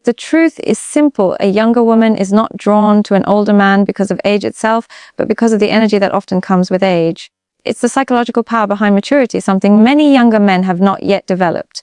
The truth is simple. A younger woman is not drawn to an older man because of age itself, but because of the energy that often comes with age. It's the psychological power behind maturity, something many younger men have not yet developed.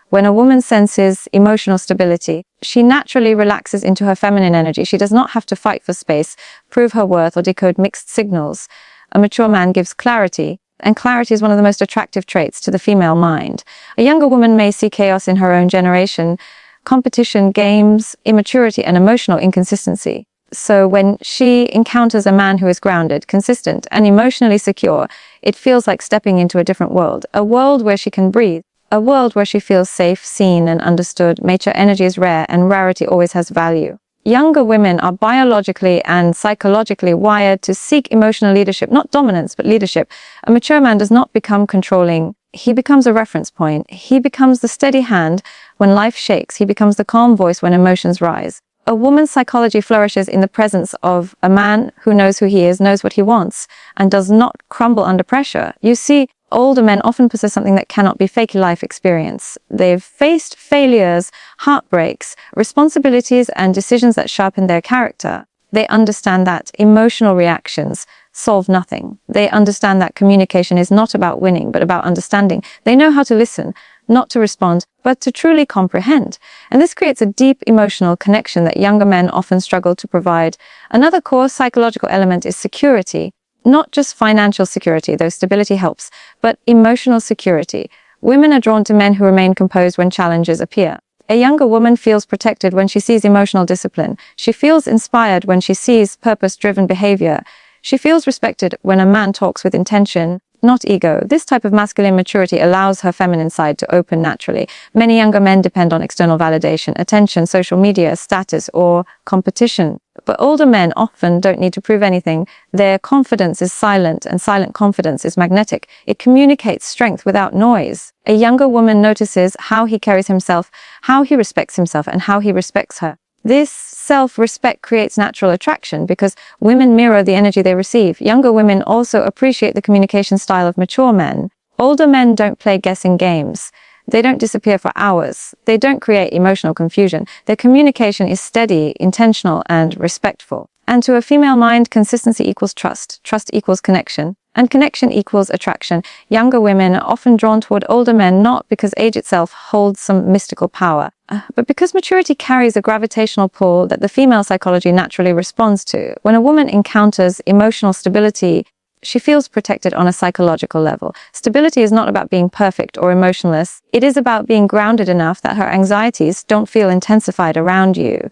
When a woman senses emotional stability, she naturally relaxes into her feminine energy. She does not have to fight for space, prove her worth, or decode mixed signals. A mature man gives clarity, and clarity is one of the most attractive traits to the female mind. A younger woman may see chaos in her own generation, competition, games, immaturity, and emotional inconsistency. So when she encounters a man who is grounded, consistent, and emotionally secure, it feels like stepping into a different world, a world where she can breathe, a world where she feels safe, seen, and understood. Mature energy is rare, and rarity always has value. Younger women are biologically and psychologically wired to seek emotional leadership, not dominance, but leadership. A mature man does not become controlling. He becomes a reference point. He becomes the steady hand when life shakes. He becomes the calm voice when emotions rise. A woman's psychology flourishes in the presence of a man who knows who he is, knows what he wants, and does not crumble under pressure. You see, older men often possess something that cannot be fake life experience. They've faced failures, heartbreaks, responsibilities, and decisions that sharpen their character. They understand that emotional reactions solve nothing. They understand that communication is not about winning, but about understanding. They know how to listen, not to respond, but to truly comprehend. And this creates a deep emotional connection that younger men often struggle to provide. Another core psychological element is security. Not just financial security, though stability helps, but emotional security. Women are drawn to men who remain composed when challenges appear. A younger woman feels protected when she sees emotional discipline. She feels inspired when she sees purpose-driven behavior. She feels respected when a man talks with intention, not ego. This type of masculine maturity allows her feminine side to open naturally. Many younger men depend on external validation, attention, social media, status, or competition. But older men often don't need to prove anything. Their confidence is silent, and silent confidence is magnetic. It communicates strength without noise. A younger woman notices how he carries himself, how he respects himself, and how he respects her. This self-respect creates natural attraction because women mirror the energy they receive. Younger women also appreciate the communication style of mature men. Older men don't play guessing games. They don't disappear for hours. They don't create emotional confusion. Their communication is steady, intentional, and respectful. And to a female mind, consistency equals trust. Trust equals connection. And connection equals attraction. Younger women are often drawn toward older men not because age itself holds some mystical power, but because maturity carries a gravitational pull that the female psychology naturally responds to. When a woman encounters emotional stability, she feels protected on a psychological level. Stability is not about being perfect or emotionless. It is about being grounded enough that her anxieties don't feel intensified around you.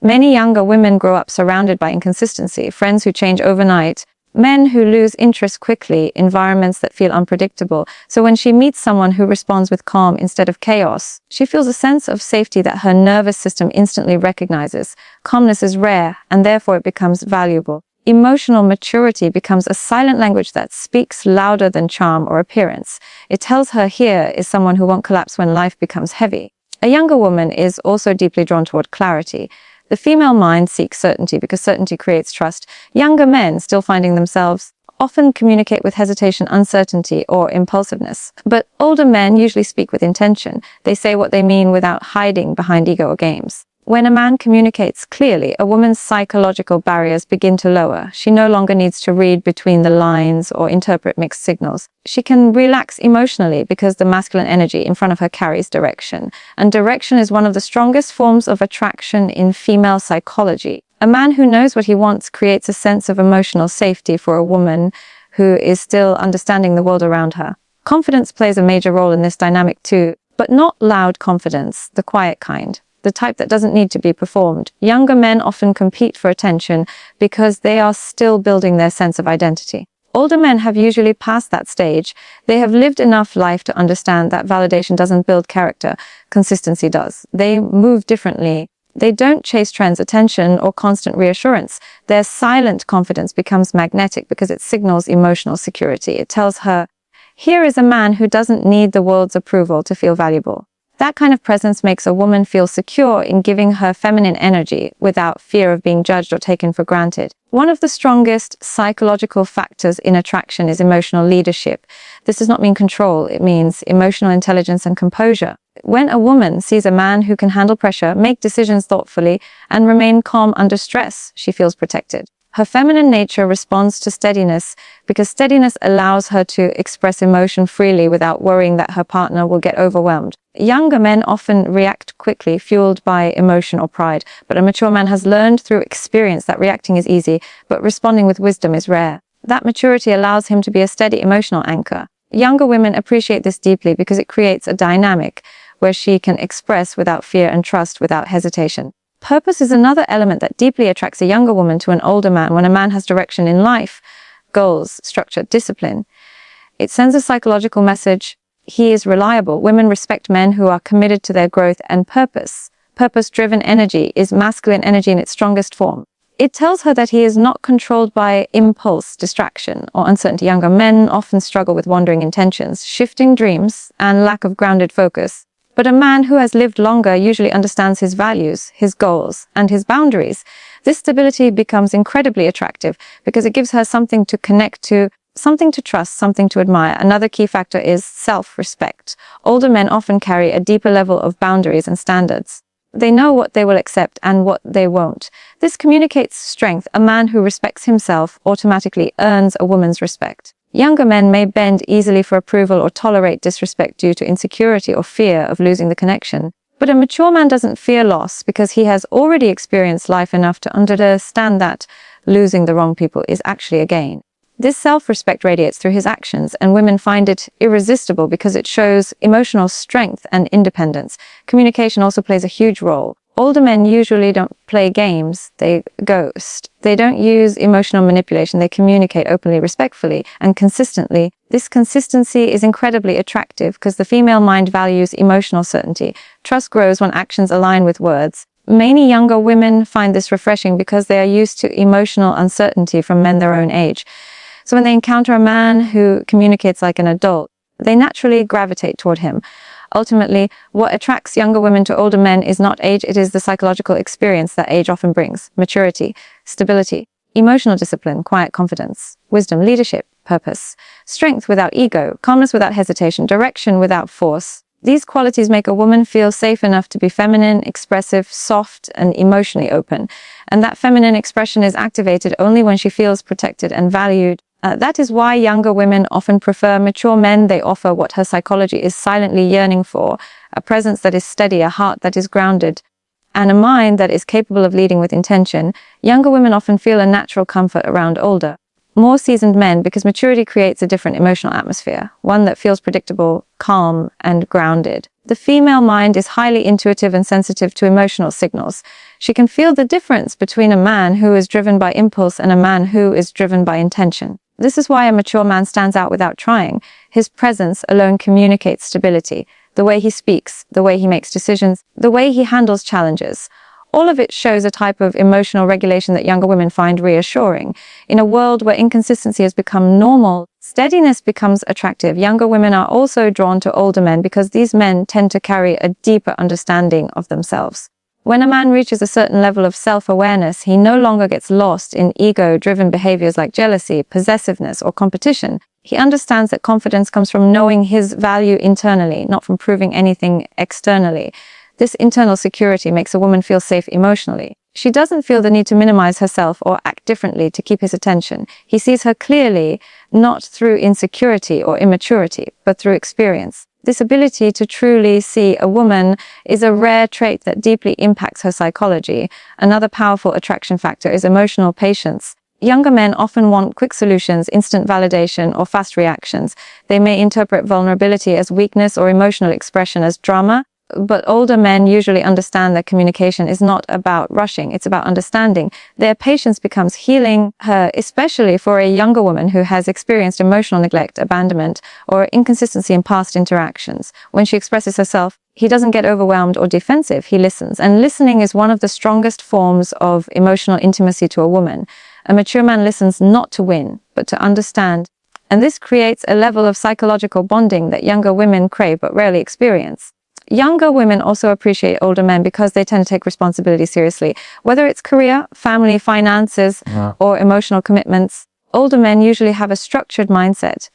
Many younger women grow up surrounded by inconsistency, friends who change overnight, men who lose interest quickly, environments that feel unpredictable. So when she meets someone who responds with calm instead of chaos, she feels a sense of safety that her nervous system instantly recognizes. Calmness is rare, and therefore it becomes valuable. Emotional maturity becomes a silent language that speaks louder than charm or appearance. It tells her here is someone who won't collapse when life becomes heavy. A younger woman is also deeply drawn toward clarity. The female mind seeks certainty because certainty creates trust. Younger men, still finding themselves, often communicate with hesitation, uncertainty, or impulsiveness. But older men usually speak with intention. They say what they mean without hiding behind ego or games. When a man communicates clearly, a woman's psychological barriers begin to lower. She no longer needs to read between the lines or interpret mixed signals. She can relax emotionally because the masculine energy in front of her carries direction. And direction is one of the strongest forms of attraction in female psychology. A man who knows what he wants creates a sense of emotional safety for a woman who is still understanding the world around her. Confidence plays a major role in this dynamic too, but not loud confidence, the quiet kind. The type that doesn't need to be performed. Younger men often compete for attention because they are still building their sense of identity. Older men have usually passed that stage. They have lived enough life to understand that validation doesn't build character, consistency does. They move differently. They don't chase trends, attention, or constant reassurance. Their silent confidence becomes magnetic because it signals emotional security. It tells her, here is a man who doesn't need the world's approval to feel valuable. That kind of presence makes a woman feel secure in giving her feminine energy without fear of being judged or taken for granted. One of the strongest psychological factors in attraction is emotional leadership. This does not mean control. It means emotional intelligence and composure. When a woman sees a man who can handle pressure, make decisions thoughtfully, and remain calm under stress, she feels protected. Her feminine nature responds to steadiness because steadiness allows her to express emotion freely without worrying that her partner will get overwhelmed. Younger men often react quickly, fueled by emotion or pride, but a mature man has learned through experience that reacting is easy, but responding with wisdom is rare. That maturity allows him to be a steady emotional anchor. Younger women appreciate this deeply because it creates a dynamic where she can express without fear and trust without hesitation. Purpose is another element that deeply attracts a younger woman to an older man. When a man has direction in life, goals, structure, discipline, it sends a psychological message. He is reliable. Women respect men who are committed to their growth and purpose. Purpose-driven energy is masculine energy in its strongest form. It tells her that he is not controlled by impulse, distraction, or uncertainty. Younger men often struggle with wandering intentions, shifting dreams, and lack of grounded focus. But a man who has lived longer usually understands his values, his goals, and his boundaries. This stability becomes incredibly attractive because it gives her something to connect to, something to trust, something to admire. Another key factor is self-respect. Older men often carry a deeper level of boundaries and standards. They know what they will accept and what they won't. This communicates strength. A man who respects himself automatically earns a woman's respect. Younger men may bend easily for approval or tolerate disrespect due to insecurity or fear of losing the connection. But a mature man doesn't fear loss because he has already experienced life enough to understand that losing the wrong people is actually a gain. This self-respect radiates through his actions, and women find it irresistible because it shows emotional strength and independence. Communication also plays a huge role. Older men usually don't play games, they ghost. They don't use emotional manipulation, they communicate openly, respectfully, and consistently. This consistency is incredibly attractive because the female mind values emotional certainty. Trust grows when actions align with words. Many younger women find this refreshing because they are used to emotional uncertainty from men their own age. So when they encounter a man who communicates like an adult, they naturally gravitate toward him. Ultimately, what attracts younger women to older men is not age, it is the psychological experience that age often brings. Maturity, stability, emotional discipline, quiet confidence, wisdom, leadership, purpose, strength without ego, calmness without hesitation, direction without force. These qualities make a woman feel safe enough to be feminine, expressive, soft, and emotionally open. And that feminine expression is activated only when she feels protected and valued. That is why younger women often prefer mature men. They offer what her psychology is silently yearning for, a presence that is steady, a heart that is grounded, and a mind that is capable of leading with intention. Younger women often feel a natural comfort around older, more seasoned men because maturity creates a different emotional atmosphere, one that feels predictable, calm, and grounded. The female mind is highly intuitive and sensitive to emotional signals. She can feel the difference between a man who is driven by impulse and a man who is driven by intention. This is why a mature man stands out without trying. His presence alone communicates stability. The way he speaks, the way he makes decisions, the way he handles challenges. All of it shows a type of emotional regulation that younger women find reassuring. In a world where inconsistency has become normal, steadiness becomes attractive. Younger women are also drawn to older men because these men tend to carry a deeper understanding of themselves. When a man reaches a certain level of self-awareness, he no longer gets lost in ego-driven behaviors like jealousy, possessiveness, or competition. He understands that confidence comes from knowing his value internally, not from proving anything externally. This internal security makes a woman feel safe emotionally. She doesn't feel the need to minimize herself or act differently to keep his attention. He sees her clearly, not through insecurity or immaturity, but through experience. This ability to truly see a woman is a rare trait that deeply impacts her psychology. Another powerful attraction factor is emotional patience. Younger men often want quick solutions, instant validation, or fast reactions. They may interpret vulnerability as weakness or emotional expression as drama. But older men usually understand that communication is not about rushing, it's about understanding. Their patience becomes healing, especially for a younger woman who has experienced emotional neglect, abandonment, or inconsistency in past interactions. When she expresses herself, he doesn't get overwhelmed or defensive, he listens. And listening is one of the strongest forms of emotional intimacy to a woman. A mature man listens not to win, but to understand. And this creates a level of psychological bonding that younger women crave but rarely experience. Younger women also appreciate older men because they tend to take responsibility seriously. Whether it's career, family, finances, or emotional commitments, older men usually have a structured mindset.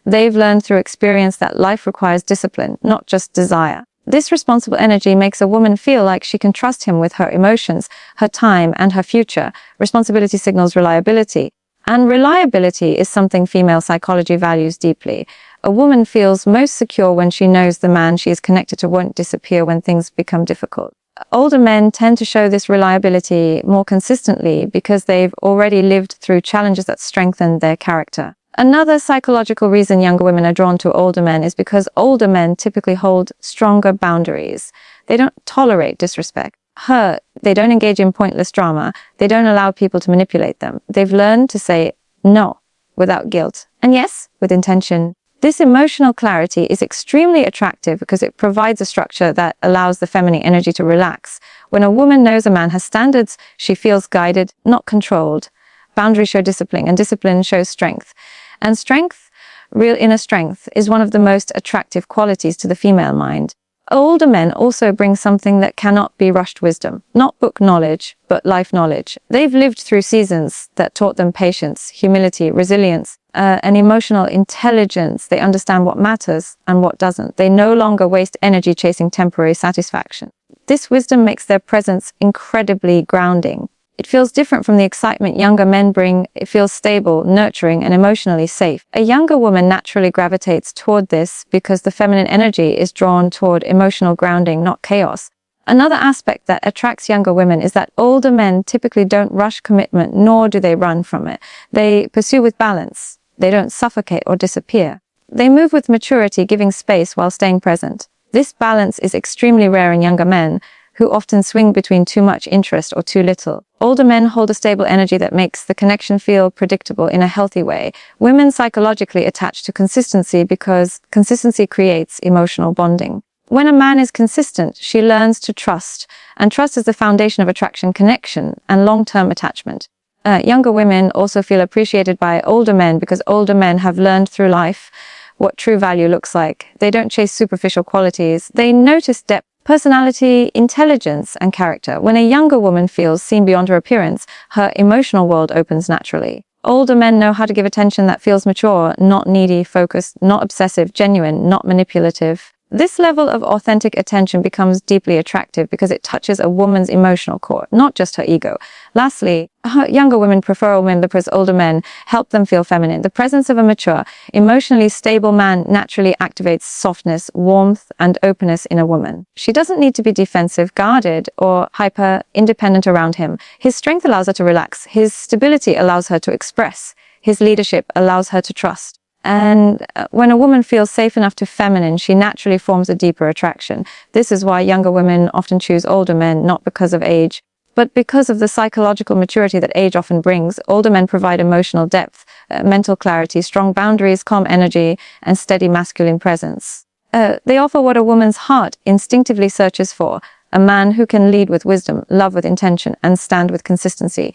They've learned through experience that life requires discipline, not just desire. This responsible energy makes a woman feel like she can trust him with her emotions, her time, and her future. Responsibility signals reliability. And reliability is something female psychology values deeply. A woman feels most secure when she knows the man she is connected to won't disappear when things become difficult. Older men tend to show this reliability more consistently because they've already lived through challenges that strengthen their character. Another psychological reason younger women are drawn to older men is because older men typically hold stronger boundaries. They don't tolerate disrespect, hurt, they don't engage in pointless drama, they don't allow people to manipulate them. They've learned to say no without guilt, and yes, with intention. This emotional clarity is extremely attractive because it provides a structure that allows the feminine energy to relax. When a woman knows a man has standards, she feels guided, not controlled. Boundaries show discipline, and discipline shows strength. And strength, real inner strength, is one of the most attractive qualities to the female mind. Older men also bring something that cannot be rushed wisdom, not book knowledge, but life knowledge. They've lived through seasons that taught them patience, humility, resilience, and emotional intelligence. They understand what matters and what doesn't. They no longer waste energy chasing temporary satisfaction. This wisdom makes their presence incredibly grounding. It feels different from the excitement younger men bring. It feels stable, nurturing, and emotionally safe. A younger woman naturally gravitates toward this because the feminine energy is drawn toward emotional grounding, not chaos. Another aspect that attracts younger women is that older men typically don't rush commitment, nor do they run from it. They pursue with balance. They don't suffocate or disappear. They move with maturity, giving space while staying present. This balance is extremely rare in younger men, who often swing between too much interest or too little. Older men hold a stable energy that makes the connection feel predictable in a healthy way. Women psychologically attach to consistency because consistency creates emotional bonding. When a man is consistent, she learns to trust, and trust is the foundation of attraction, connection, and long-term attachment. Younger women also feel appreciated by older men because older men have learned through life what true value looks like. They don't chase superficial qualities. They notice depth, personality, intelligence, and character. When a younger woman feels seen beyond her appearance, her emotional world opens naturally. Older men know how to give attention that feels mature, not needy, focused, not obsessive, genuine, not manipulative. This level of authentic attention becomes deeply attractive because it touches a woman's emotional core, not just her ego. Lastly, younger women prefer women because older men help them feel feminine. The presence of a mature, emotionally stable man naturally activates softness, warmth, and openness in a woman. She doesn't need to be defensive, guarded, or hyper-independent around him. His strength allows her to relax. His stability allows her to express. His leadership allows her to trust. And when a woman feels safe enough to feminine, she naturally forms a deeper attraction. This is why younger women often choose older men, not because of age, but because of the psychological maturity that age often brings. Older men provide emotional depth, mental clarity, strong boundaries, calm energy, and steady masculine presence. They offer what a woman's heart instinctively searches for, a man who can lead with wisdom, love with intention, and stand with consistency.